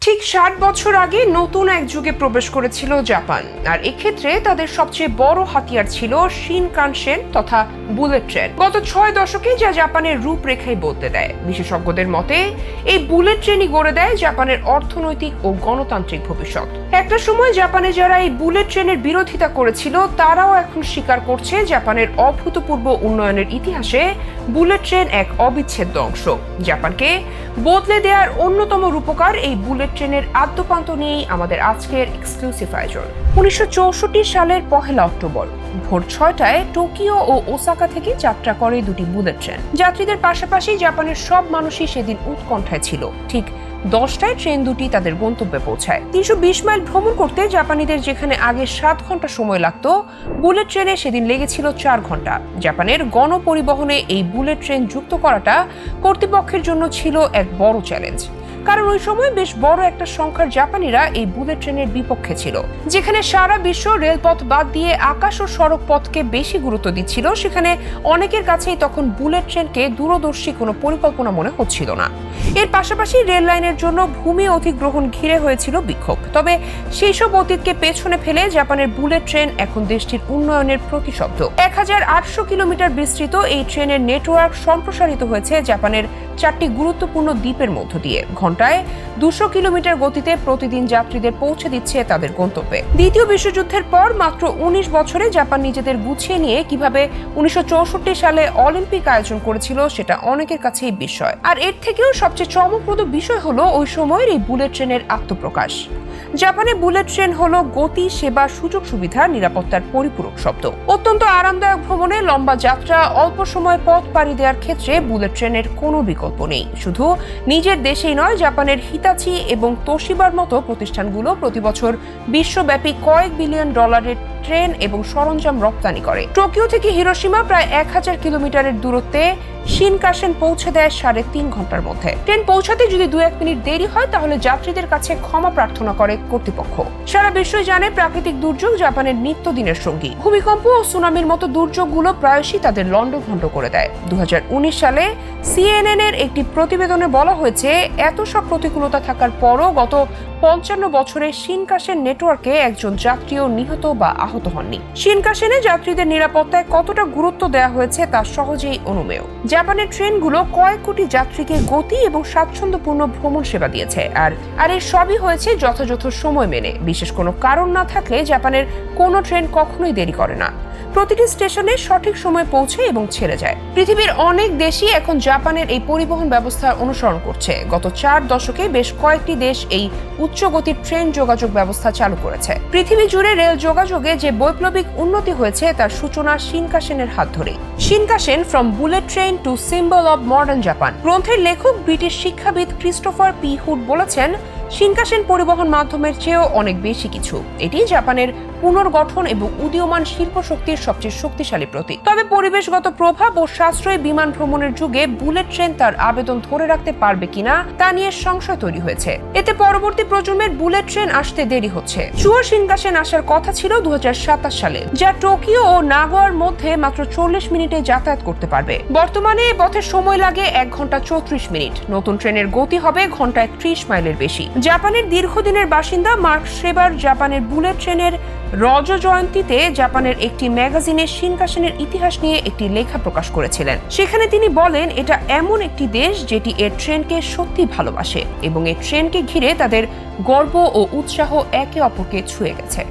ঠিক ৬০ বছর আগে নতুন এক যুগে প্রবেশ করেছিল জাপান, আর এক্ষেত্রে তাদের সবচেয়ে বড় হাতিয়ার ছিল শিনকানসেন তথা বুলেট ট্রেন। গত ৬ দশকে যা জাপানের রূপরেখাই বদলে দেয়। বিশেষজ্ঞদের মতে এই বুলেট ট্রেনই গড়ে দেয় জাপানের অর্থনৈতিক ও গণতান্ত্রিক ভবিষ্যৎ। একটা সময় জাপানে যারা এই বুলেট ট্রেনের বিরোধিতা করেছিল তারাও এখন স্বীকার করছে জাপানের অভূতপূর্ব উন্নয়নের ইতিহাসে বুলেট ট্রেন এক অবিচ্ছেদ্য অংশ। জাপানকে বদলে দেওয়ার অন্যতম রূপকার এই বুলেট ট্রেনের আদ্যপান্ত নিয়েই আমাদের আজকের এক্সক্লুসিভ আয়োজন। ১৯৬৪ সালের ১ অক্টোবর ভোর ৬টায় টোকিও ও ওসাকা থেকে যাত্রা করে দুটি বুলেট ট্রেন। যাত্রীদের পাশাপাশি জাপানের সব মানুষই সেদিন উৎকণ্ঠায় ছিল। ঠিক ১০টায় ট্রেন দুটি তাদের গন্তব্যে পৌঁছায়। ৩২০ মাইল ভ্রমণ করতে জাপানিদের যেখানে আগে ৭ ঘন্টা সময় লাগত, বুলেট ট্রেনে সেদিন লেগেছিল ৪ ঘন্টা। জাপানের গণপরিবহনে এই বুলেট ট্রেন যুক্ত করাটা কর্তৃপক্ষের জন্য ছিল এক বড় চ্যালেঞ্জ, কারণ ওই সময় বেশ বড় একটা সংখ্যার জাপানিরা এই বুলেট ট্রেনের বিপক্ষে ছিল। যেখানে সারা বিশ্ব রেলপথ বাদ দিয়ে আকাশ ও সড়ক পথকে বেশি গুরুত্ব দিচ্ছিল, সেখানে অনেকের কাছেই তখন বুলেট ট্রেনকে দূরদর্শী কোনো পরিকল্পনা মনে হচ্ছিল না। এর পাশাপাশি রেল লাইনের জন্য ভূমি অধিগ্রহণ ঘিরে হয়েছিল বিক্ষোভ। তবে সেই সব অতীতকে পেছনে ফেলে জাপানের বুলেট ট্রেন এখন দেশটির উন্নয়নের প্রতিশব্দ। ১৮০০ কিলোমিটার বিস্তৃত এই ট্রেনের নেটওয়ার্ক সম্প্রসারিত হয়েছে জাপানের ৪টি গুরুত্বপূর্ণ দ্বীপের মধ্য দিয়ে। ঘন্টায় ২০০ কিলোমিটার গতিতে প্রতিদিন যাত্রীদের পৌঁছে দিচ্ছে তাদের গন্তব্যে। দ্বিতীয় বিশ্বযুদ্ধের পর মাত্র ১৯ বছরে জাপান নিজেদের গুছিয়ে নিয়ে কিভাবে ১৯৬৪ সালে অলিম্পিক আয়োজন করেছিল সেটা অনেকের কাছেই বিস্ময়। আর এর থেকেও সবচেয়ে চমকপ্রদ বিষয় হলো ওই সময়ের এই বুলেট ট্রেনের আত্মপ্রকাশ। জাপানে বুলেট ট্রেন হলো গতি, সেবা, সুযোগ সুবিধা, নিরাপত্তার পরিপূরক শব্দ। অত্যন্ত আরামদায়ক ভ্রমণে, লম্বা যাত্রা, অল্প সময় পথ পাড়ি দেওয়ার ক্ষেত্রে বুলেট ট্রেনের কোনো বিকল্প নেই। শুধু নিজের দেশেই নয়, জাপানের হিতাচি এবং তোশিবার মতো প্রতিষ্ঠানগুলো প্রতি বছর বিশ্বব্যাপী কয়েক বিলিয়ন ডলারের ট্রেন এবং সরঞ্জাম রপ্তানি করে। টোকিও থেকে হিরোশিমা প্রায় ১০০০ কিলোমিটারের দূরত্বে শিনকানসেন পৌঁছে দেয় ৩.৫ ঘন্টার মধ্যে। ট্রেন পৌঁছাতে যদি ২-১ মিনিট দেরি হয় তাহলে যাত্রীদের কাছে ক্ষমা প্রার্থনা করে কর্তৃপক্ষ। সারা বিশ্বই জানে প্রাকৃতিক দুর্যোগ জাপানের নিত্যদিনের সঙ্গী। ভূমিকম্প ও সুনামির মতো দুর্যোগগুলো প্রায়শই তাদের লন্ডভন্ড করে দেয়। ২০১৯ সালে CNN এর একটি প্রতিবেদনে বলা হয়েছে, এত সব প্রতিকূলতা থাকার পরও গত ৫৫ বছরে শিনকানসেন নেটওয়ার্কে একজন যাত্রীও নিহত বা আহত হননি। শিনকানসেনে যাত্রীদের নিরাপত্তায় কতটা গুরুত্ব দেওয়া হয়েছে তা সহজেই অনুমেয়। জাপানের ট্রেনগুলো কয়েক কোটি যাত্রীকে গতি এবং স্বাচ্ছন্দ্যপূর্ণ ভ্রমণ সেবা দিয়েছে, আর এর সবই হয়েছে যথাযথ সময় মেনে। বিশেষ কোনো কারণ না থাকলে জাপানের কোনো ট্রেন কখনোই দেরি করে না। প্রতিটি স্টেশনে সঠিক সময় পৌঁছে এবং ছেড়ে যায়। পৃথিবীর অনেক দেশই এখন জাপানের এই পরিবহন ব্যবস্থার অনুসরণ করছে। গত ৪ দশকে বেশ কয়েকটি দেশ এই উচ্চ গতির ট্রেন যোগাযোগ ব্যবস্থা চালু করেছে। পৃথিবী জুড়ে রেল যোগাযোগে যে বৈপ্লবিক উন্নতি হয়েছে তার সূচনা শিনকানসেনের হাত ধরেই। Shinkansen from bullet train to symbol of modern Japan. গ্রন্থের লেখক ব্রিটিশ শিক্ষাবিদ ক্রিস্টোফার পি হুড বলেছেন, শিনকানসেন পরিবহন মাধ্যমের চেয়েও অনেক বেশি কিছু। এটি জাপানের পুনর্গঠন এবং উদীয়মান শিল্প শক্তির সবচেয়ে শক্তিশালী প্রতীক। তবে পরিবেশগত প্রভাব ও সাশ্রয়ী বিমান ভ্রমণের যুগে বুলেট ট্রেন তার আবেদন ধরে রাখতে পারবে কিনা তা নিয়ে সংশয় তৈরি হয়েছে। এতে পরবর্তী প্রজন্মের বুলেট ট্রেন আসতে দেরি হচ্ছে। চুয়া শিনকানসেন আসার কথা ছিল ২০২৭ সালে, যা টোকিও ও নাগোয়ার মধ্যে মাত্র ৪০ মিনিটে যাতায়াত করতে পারবে। বর্তমানে এ পথে সময় লাগে ১ ঘন্টা ৩৪ মিনিট। নতুন ট্রেনের গতি হবে ঘন্টায় ৩০ মাইলের বেশি। জাপানের দীর্ঘদিনের বাসিন্দা মার্ক শ্রেবার জাপানের বুলেট ট্রেনের রজ জয়ন্তীতে জাপানের একটি ম্যাগাজিনে শিনকানসেনের ইতিহাস নিয়ে একটি লেখা প্রকাশ করেছিলেন। সেখানে তিনি বলেন, এটা এমন একটি দেশ যেটি এর ট্রেনকে সত্যি ভালোবাসে এবং এর ট্রেনকে ঘিরে তাদের গর্ব ও উৎসাহ একে অপরকে ছুঁয়ে গেছে।